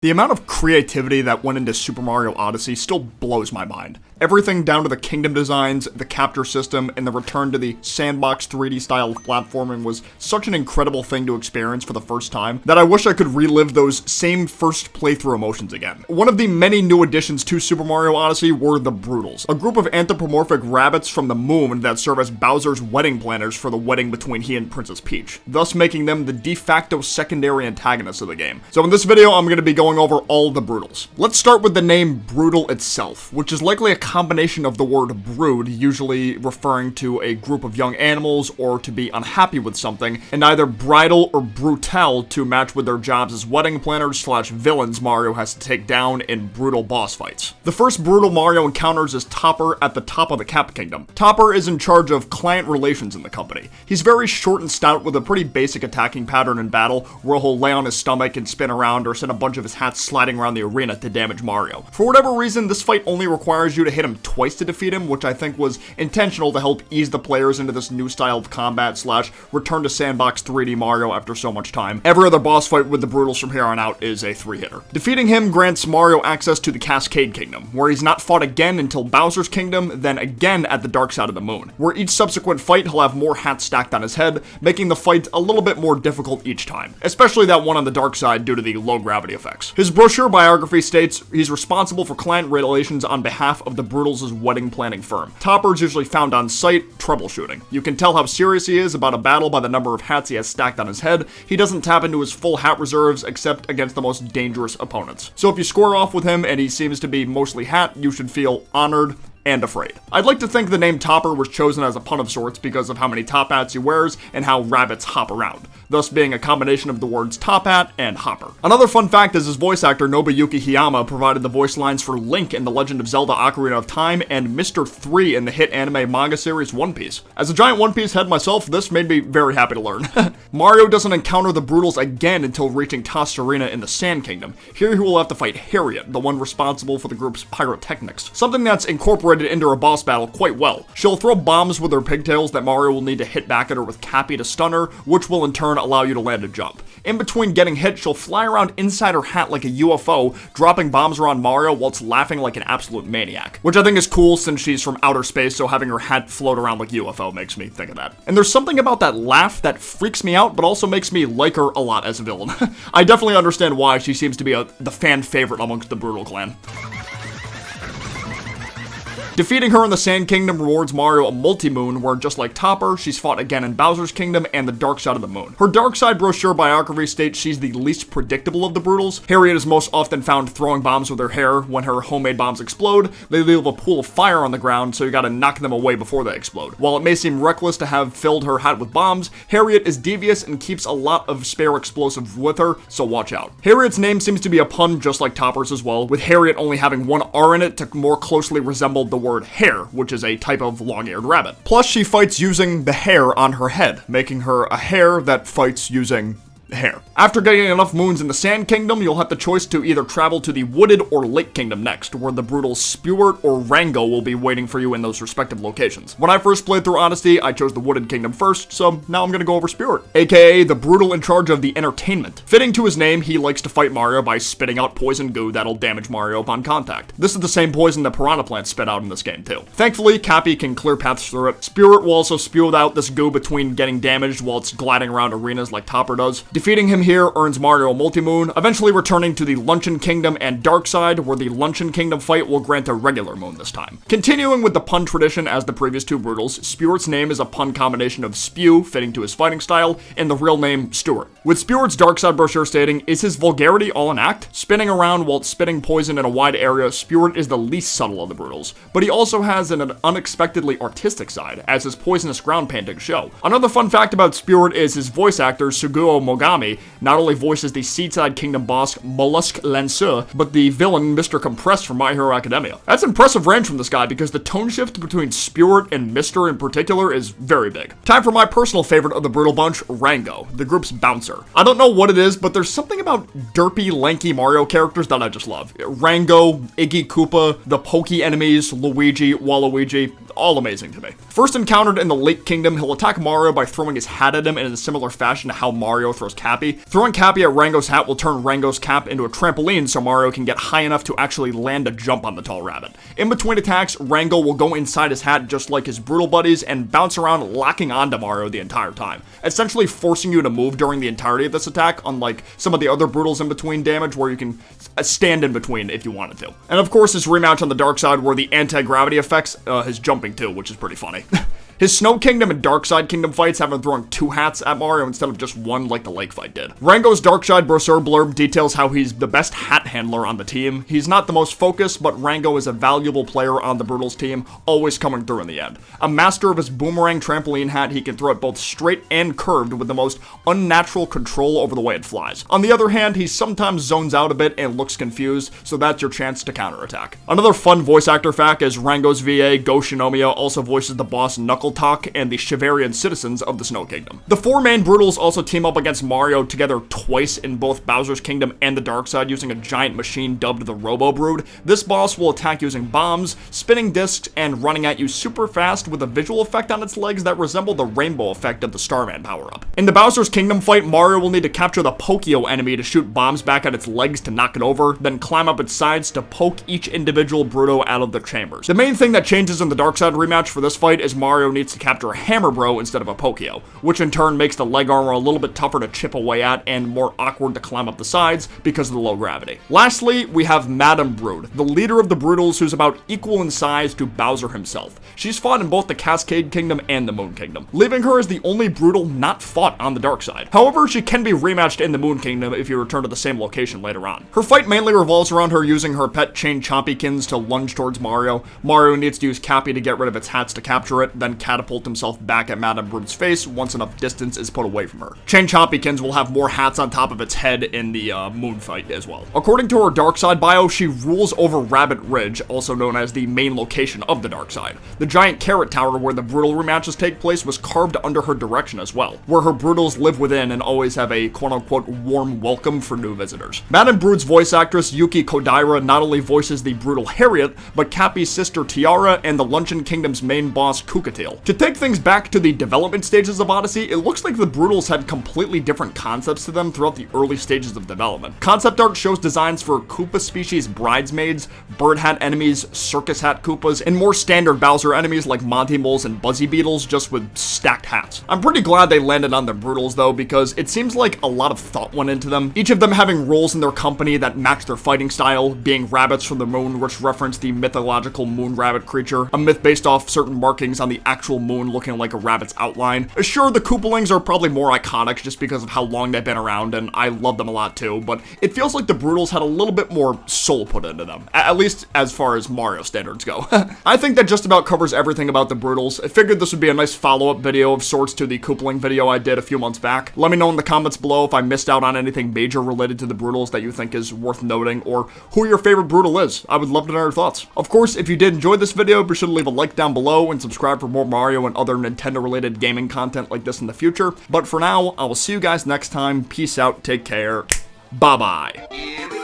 The amount of creativity that went into Super Mario Odyssey still blows my mind. Everything down to the kingdom designs, the capture system, and the return to the sandbox 3D style platforming was such an incredible thing to experience for the first time that I wish I could relive those same first playthrough emotions again. One of the many new additions to Super Mario Odyssey were the Broodals, a group of anthropomorphic rabbits from the moon that serve as Bowser's wedding planners for the wedding between he and Princess Peach, thus making them the de facto secondary antagonists of the game. So in this video, I'm going to be going over all the Broodals. Let's start with the name Broodal itself, which is likely a combination of the word brood, usually referring to a group of young animals or to be unhappy with something, and either bridal or brutal to match with their jobs as wedding planners slash villains Mario has to take down in brutal boss fights. The first Broodal Mario encounters is Topper at the top of the Cap Kingdom. Topper is in charge of client relations in the company. He's very short and stout with a pretty basic attacking pattern in battle, where he'll lay on his stomach and spin around or send a bunch of his hats sliding around the arena to damage Mario. For whatever reason, this fight only requires you to hit him twice to defeat him, which I think was intentional to help ease the players into this new style of combat slash return to sandbox 3D Mario after so much time. Every other boss fight with the Broodals from here on out is a 3-hitter. Defeating him grants Mario access to the Cascade Kingdom, where he's not fought again until Bowser's Kingdom, then again at the dark side of the moon, where each subsequent fight he'll have more hats stacked on his head, making the fight a little bit more difficult each time, especially that one on the dark side due to the low gravity effects. His brochure biography states he's responsible for client relations on behalf of the Broodals' wedding planning firm. Topper's usually found on site, troubleshooting. You can tell how serious he is about a battle by the number of hats he has stacked on his head. He doesn't tap into his full hat reserves except against the most dangerous opponents. So if you score off with him and he seems to be mostly hat, you should feel honored and afraid. I'd like to think the name Topper was chosen as a pun of sorts because of how many top hats he wears and how rabbits hop around, thus being a combination of the words top hat and hopper. Another fun fact is his voice actor Nobuyuki Hiyama provided the voice lines for Link in The Legend of Zelda Ocarina of Time and Mr. 3 in the hit anime manga series One Piece. As a giant One Piece head myself, this made me very happy to learn. Mario doesn't encounter the Broodals again until reaching Toss Arena in the Sand Kingdom. Here he will have to fight Harriet, the one responsible for the group's pyrotechnics, something that's incorporated into a boss battle quite well. She'll throw bombs with her pigtails that Mario will need to hit back at her with Cappy to stun her, which will in turn allow you to land a jump. In between getting hit, she'll fly around inside her hat like a UFO, dropping bombs around Mario whilst laughing like an absolute maniac. Which I think is cool since she's from outer space, so having her hat float around like UFO makes me think of that. And there's something about that laugh that freaks me out, but also makes me like her a lot as a villain. I definitely understand why she seems to be the fan favorite amongst the Broodal clan. Defeating her in the Sand Kingdom rewards Mario a multi-moon where, just like Topper, she's fought again in Bowser's Kingdom and the dark side of the moon. Her dark side brochure biography states she's the least predictable of the Broodals. Harriet is most often found throwing bombs with her hair. When her homemade bombs explode, they leave a pool of fire on the ground, so you gotta knock them away before they explode. While it may seem reckless to have filled her hat with bombs, Harriet is devious and keeps a lot of spare explosives with her, so watch out. Harriet's name seems to be a pun just like Topper's as well, with Harriet only having one R in it to more closely resemble the word hare, which is a type of long-eared rabbit. Plus, she fights using the hair on her head, making her a hare that fights using hair. After getting enough moons in the Sand Kingdom, you'll have the choice to either travel to the Wooded or Lake Kingdom next, where the Broodals Spewart or Rango will be waiting for you in those respective locations. When I first played through Odyssey, I chose the Wooded Kingdom first, so now I'm gonna go over Spewart, aka the Broodal in charge of the entertainment. Fitting to his name, he likes to fight Mario by spitting out poison goo that'll damage Mario upon contact. This is the same poison that piranha plants spit out in this game too. Thankfully, Cappy can clear paths through it. Spewart will also spew out this goo between getting damaged while it's gliding around arenas like Topper does. Defeating him here earns Mario a multi-moon, eventually returning to the Luncheon Kingdom and Dark Side, where the Luncheon Kingdom fight will grant a regular moon this time. Continuing with the pun tradition as the previous two Broodals, Spewart's name is a pun combination of spew, fitting to his fighting style, and the real name Stewart. With Spewart's Dark Side brochure stating, is his vulgarity all an act? Spinning around while spitting poison in a wide area, Spewart is the least subtle of the Broodals, but he also has an unexpectedly artistic side, as his poisonous ground paintings show. Another fun fact about Spewart is his voice actor, Suguo Mogami, not only voices the Seaside Kingdom boss Mollusk Lanceur, but the villain Mr. Compressed from My Hero Academia. That's impressive range from this guy because the tone shift between Spewart and Mr. in particular is very big. Time for my personal favorite of the Broodal bunch, Rango, the group's bouncer. I don't know what it is, but there's something about derpy, lanky Mario characters that I just love. Rango, Iggy Koopa, the pokey enemies, Luigi, Waluigi, all amazing to me. First encountered in the Lake Kingdom, he'll attack Mario by throwing his hat at him in a similar fashion to how Mario throws Cappy. Throwing Cappy at Rango's hat will turn Rango's cap into a trampoline so Mario can get high enough to actually land a jump on the tall rabbit. In between attacks, Rango will go inside his hat just like his Broodal buddies and bounce around locking onto Mario the entire time, essentially forcing you to move during the entirety of this attack, unlike some of the other Broodals in between damage where you can stand in between if you wanted to. And of course his rematch on the dark side where the anti-gravity affects his jumping too, which is pretty funny. His Snow Kingdom and Dark Side Kingdom fights have him throwing 2 hats at Mario instead of just one like the Lake fight did. Rango's Dark Side Brosser blurb details how he's the best hat handler on the team. He's not the most focused, but Rango is a valuable player on the Broodals team, always coming through in the end. A master of his boomerang trampoline hat, he can throw it both straight and curved with the most unnatural control over the way it flies. On the other hand, he sometimes zones out a bit and looks confused, so that's your chance to counterattack. Another fun voice actor fact is Rango's VA, Go Shinomiya, also voices the boss Knuckle Talk and the Shivarian citizens of the Snow Kingdom. The 4 main Broodals also team up against Mario together twice in both Bowser's Kingdom and the Dark Side using a giant machine dubbed the Robo Brood. This boss will attack using bombs, spinning discs, and running at you super fast with a visual effect on its legs that resemble the rainbow effect of the Starman power-up. In the Bowser's Kingdom fight, Mario will need to capture the Pokio enemy to shoot bombs back at its legs to knock it over, then climb up its sides to poke each individual Bruto out of their chambers. The main thing that changes in the Dark Side rematch for this fight is Mario needs to capture a Hammer Bro instead of a Pokio, which in turn makes the leg armor a little bit tougher to chip away at and more awkward to climb up the sides because of the low gravity. Lastly, we have Madame Brood, the leader of the Broodals who's about equal in size to Bowser himself. She's fought in both the Cascade Kingdom and the Moon Kingdom, leaving her as the only Broodal not fought on the Dark Side. However, she can be rematched in the Moon Kingdom if you return to the same location later on. Her fight mainly revolves around her using her pet Chain Chompykins to lunge towards Mario. Mario needs to use Cappy to get rid of its hats to capture it, then catapult himself back at Madame Brood's face once enough distance is put away from her. Chain Chompykins will have more hats on top of its head in the Moon fight as well. According to her Dark Side bio, she rules over Rabbit Ridge, also known as the main location of the Dark Side. The giant carrot tower where the Broodal rematches take place was carved under her direction as well, where her Broodals live within and always have a quote-unquote warm welcome for new visitors. Madame Brood's voice actress Yuki Kodaira not only voices the Broodal Harriet, but Cappy's sister Tiara and the Luncheon Kingdom's main boss Kukatail. To take things back to the development stages of Odyssey, it looks like the Broodals had completely different concepts to them throughout the early stages of development. Concept art shows designs for Koopa species bridesmaids, bird hat enemies, circus hat Koopas, and more standard Bowser enemies like Monty Moles and Buzzy Beetles just with stacked hats. I'm pretty glad they landed on their Broodals though, because it seems like a lot of thought went into them, each of them having roles in their company that match their fighting style, being rabbits from the moon which reference the mythological moon rabbit creature, a myth based off certain markings on the actual moon looking like a rabbit's outline. Sure, the Koopalings are probably more iconic just because of how long they've been around, and I love them a lot too, but it feels like the Broodals had a little bit more soul put into them, at least as far as Mario standards go. I think that just about covers everything about the Broodals. I figured this would be a nice follow-up video of sorts to the Koopaling video I did a few months back. Let me know in the comments below if I missed out on anything major related to the Broodals that you think is worth noting, or who your favorite Broodal is. I would love to know your thoughts. Of course, if you did enjoy this video, be sure to leave a like down below and subscribe for more Mario and other Nintendo-related gaming content like this in the future. But for now, I will see you guys next time. Peace out, take care, bye-bye.